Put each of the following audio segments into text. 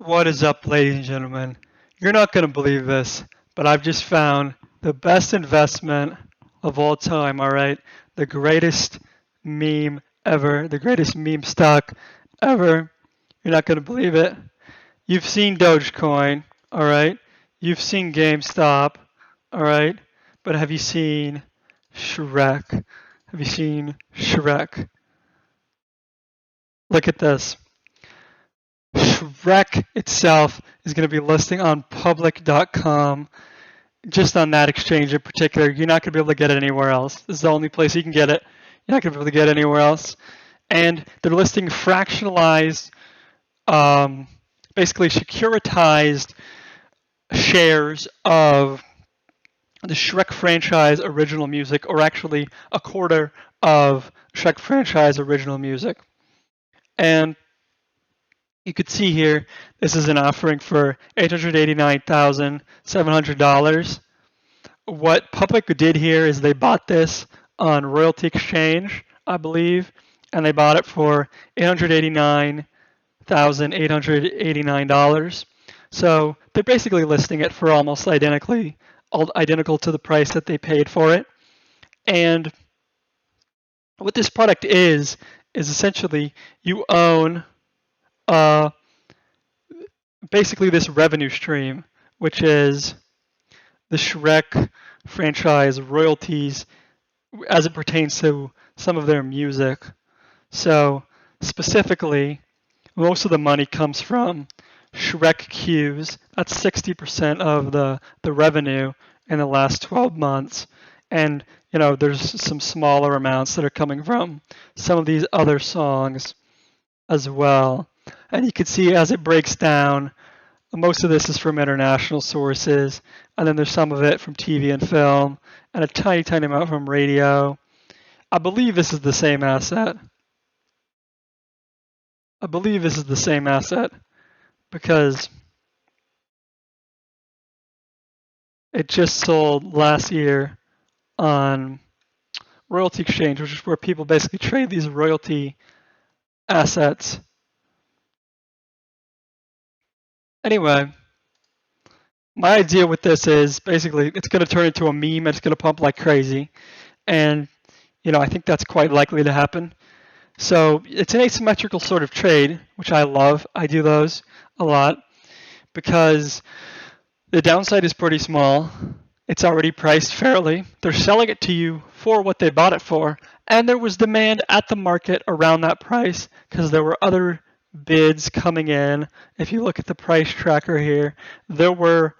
What is up, ladies and gentlemen? You're not going to believe this, but I've just found the best investment of all time, all right? The greatest meme ever, the greatest meme stock ever. You're not going to believe it. You've seen Dogecoin, all right? You've seen GameStop, all right? But have you seen Shrek? Have you seen Shrek? Look at this. Shrek itself is going to be listing on public.com, just on that exchange in particular. You're not going to be able to get it anywhere else. This is the only place you can get it. You're not going to be able to get it anywhere else. And they're listing fractionalized, basically securitized shares of the Shrek franchise original music, or actually a quarter of Shrek franchise original music. And you could see here, this is an offering for $889,700. What Public did here is they bought this on Royalty Exchange, I believe, and they bought it for $889,889. So they're basically listing it for almost identical to the price that they paid for it. And what this product is essentially you own basically this revenue stream, which is the Shrek franchise royalties as it pertains to some of their music. So specifically, most of the money comes from Shrek Q's. That's 60% of the revenue in the last 12 months. And, there's some smaller amounts that are coming from some of these other songs as well. And you can see as it breaks down, most of this is from international sources, and then there's some of it from TV and film, and a tiny, tiny amount from radio. I believe this is the same asset. Because it just sold last year on Royalty Exchange, which is where people basically trade these royalty assets. Anyway, my idea with this is basically it's going to turn into a meme and it's going to pump like crazy. And, I think that's quite likely to happen. So it's an asymmetrical sort of trade, which I love. I do those a lot because the downside is pretty small. It's already priced fairly. They're selling it to you for what they bought it for. And there was demand at the market around that price because there were other bids coming in. If you look at the price tracker here, there were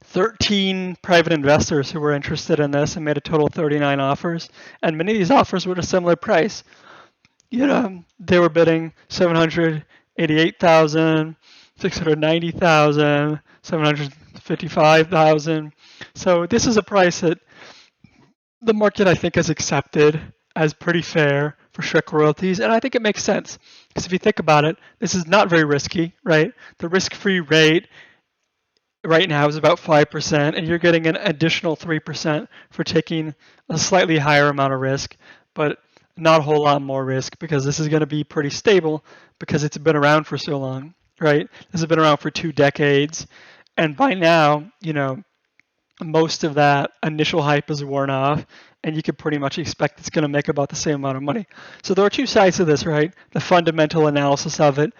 13 private investors who were interested in this and made a total of 39 offers. And many of these offers were at a similar price. They were bidding 788,000, 690,000, 755,000. So this is a price that the market, I think, has accepted as pretty fair for Shrek royalties, and I think it makes sense. Because if you think about it, this is not very risky, right? The risk-free rate right now is about 5%, and you're getting an additional 3% for taking a slightly higher amount of risk, but not a whole lot more risk because this is going to be pretty stable because it's been around for so long, right? This has been around for 2 decades, and by now, most of that initial hype is worn off, and you could pretty much expect it's going to make about the same amount of money. So there are two sides to this, right? The fundamental analysis of it,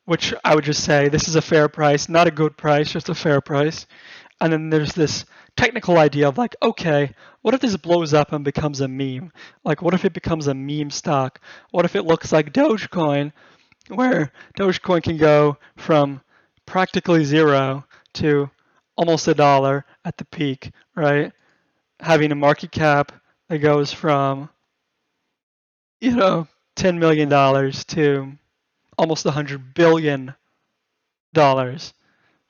which I would just say this is a fair price, not a good price, just a fair price. And then there's this technical idea of like, okay, what if this blows up and becomes a meme? Like, what if it becomes a meme stock? What if it looks like Dogecoin, where Dogecoin can go from practically zero to almost $1 at the peak, right? Having a market cap that goes from, $10 million to almost $100 billion,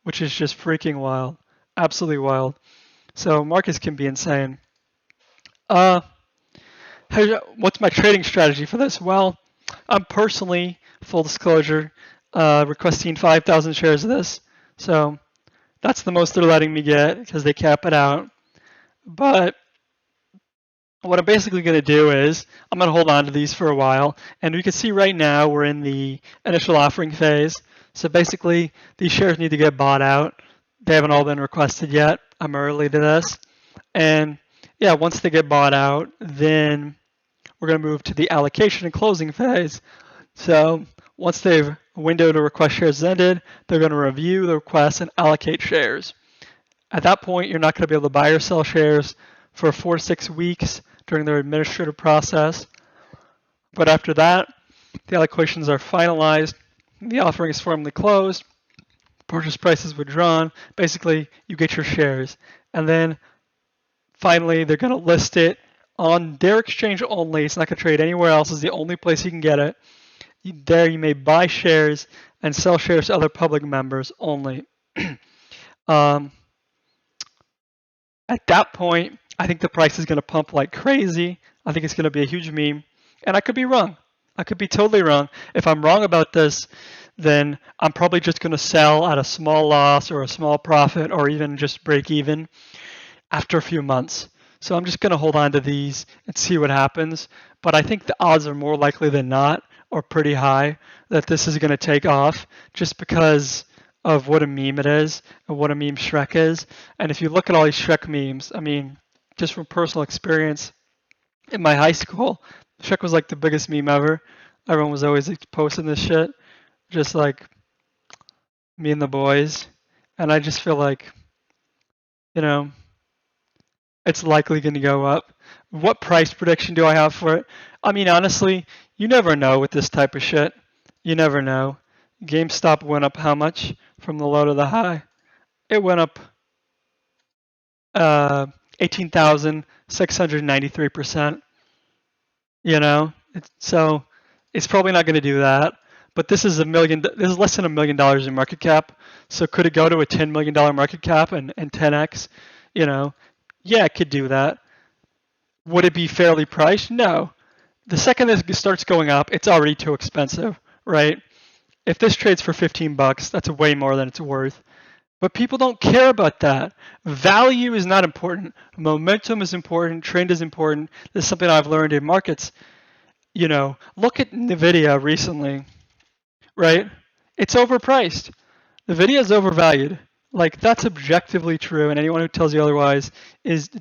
which is just freaking wild, absolutely wild. So markets can be insane. What's my trading strategy for this? Well, I'm personally, full disclosure, requesting 5,000 shares of this. So that's the most they're letting me get because they cap it out. But what I'm basically going to do is I'm going to hold on to these for a while. And we can see right now we're in the initial offering phase. So basically, these shares need to get bought out. They haven't all been requested yet. I'm early to this. And yeah, once they get bought out, then we're going to move to the allocation and closing phase. So once they've window to request shares ended, they're going to review the request and allocate shares. At that point, you're not going to be able to buy or sell shares for 4 to 6 weeks during their administrative process. But after that, the allocations are finalized, the offering is formally closed, purchase price is withdrawn. Basically, you get your shares. And then finally, they're going to list it on their exchange only. It's not going to trade anywhere else. It's the only place you can get it. There you may buy shares and sell shares to other public members only. At that point, I think the price is going to pump like crazy. I think it's going to be a huge meme. And I could be wrong. I could be totally wrong. If I'm wrong about this, then I'm probably just going to sell at a small loss or a small profit or even just break even after a few months. So I'm just going to hold on to these and see what happens. But I think the odds are more likely than not, or pretty high, that this is going to take off just because of what a meme it is and what a meme Shrek is. And if you look at all these Shrek memes, I mean, just from personal experience, in my high school, Shrek was like the biggest meme ever. Everyone was always posting this shit, just like me and the boys. And I just feel like, you know, it's likely going to go up. What price prediction do I have for it? I mean, honestly, you never know with this type of shit. You never know. GameStop went up how much from the low to the high? It went up 18,693%. You know, so it's probably not going to do that. But this is This is less than $1 million in market cap. So could it go to a $10 million market cap and 10x? You know, yeah, it could do that. Would it be fairly priced? No. The second this starts going up, it's already too expensive, right? If this trades for $15, that's way more than it's worth. But people don't care about that. Value is not important. Momentum is important. Trend is important. This is something I've learned in markets. You know, look at NVIDIA recently, right? It's overpriced. NVIDIA is overvalued. Like, that's objectively true, and anyone who tells you otherwise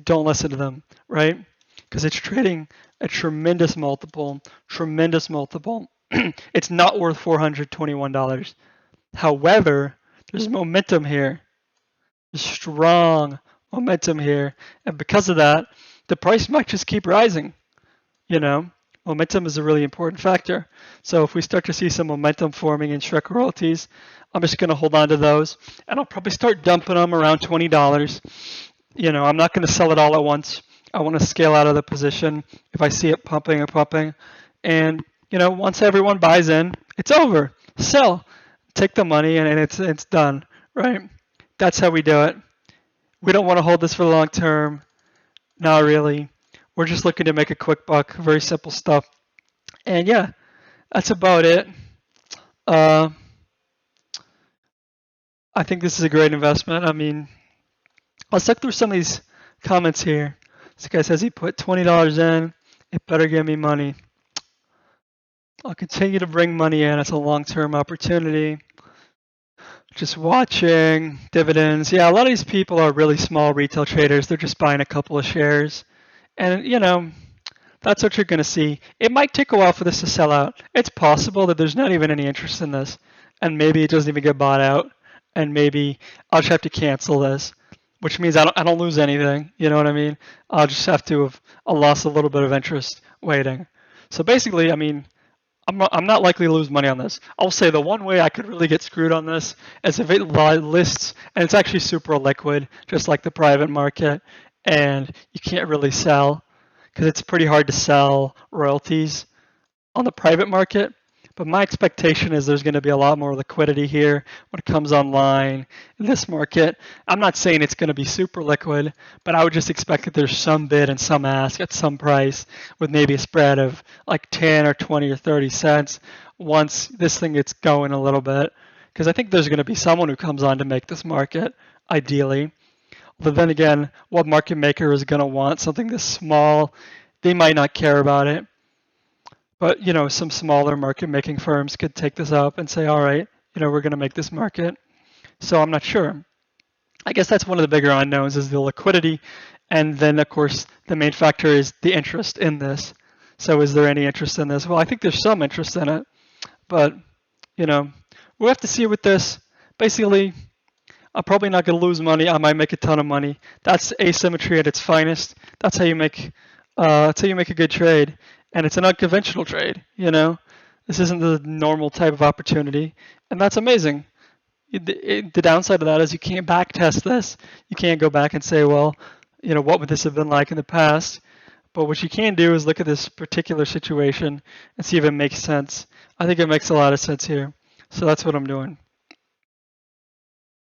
don't listen to them, right? Because it's trading a tremendous multiple. It's not worth $421. However, there's momentum here. There's strong momentum here. And because of that, the price might just keep rising. You know, momentum is a really important factor. So if we start to see some momentum forming in Shrek royalties, I'm just going to hold on to those. And I'll probably start dumping them around $20. You know, I'm not going to sell it all at once. I want to scale out of the position if I see it pumping and pumping. And, you know, once everyone buys in, it's over. Sell. Take the money and it's done, right? That's how we do it. We don't want to hold this for the long term. Not really. We're just looking to make a quick buck. Very simple stuff. And yeah, that's about it. I think this is a great investment. I mean, let's look through some of these comments here. This guy says he put $20 in. It better give me money. I'll continue to bring money in. It's a long-term opportunity. Just watching dividends. Yeah, a lot of these people are really small retail traders. They're just buying a couple of shares. And, you know, that's what you're going to see. It might take a while for this to sell out. It's possible that there's not even any interest in this. And maybe it doesn't even get bought out. And maybe I'll just have to cancel this, which means I don't lose anything. You know what I mean? I'll just have to have lost a little bit of interest waiting. So basically, I mean, I'm not likely to lose money on this. I'll say the one way I could really get screwed on this is if it lists, and it's actually super liquid, just like the private market, and you can't really sell because it's pretty hard to sell royalties on the private market. But my expectation is there's going to be a lot more liquidity here when it comes online in this market. I'm not saying it's going to be super liquid, but I would just expect that there's some bid and some ask at some price with maybe a spread of like 10 or 20 or 30 cents once this thing gets going a little bit. Because I think there's going to be someone who comes on to make this market, ideally. But then again, what market maker is going to want something this small? They might not care about it. But, you know, some smaller market making firms could take this up and say, all right, we're going to make this market. So I'm not sure. I guess that's one of the bigger unknowns is the liquidity. And then, of course, the main factor is the interest in this. So is there any interest in this? Well, I think there's some interest in it. But, we'll have to see with this. Basically, I'm probably not going to lose money. I might make a ton of money. That's asymmetry at its finest. That's how you make a good trade. And it's an unconventional trade, This isn't the normal type of opportunity. And that's amazing. The downside of that is you can't back test this. You can't go back and say, well, what would this have been like in the past? But what you can do is look at this particular situation and see if it makes sense. I think it makes a lot of sense here. So that's what I'm doing.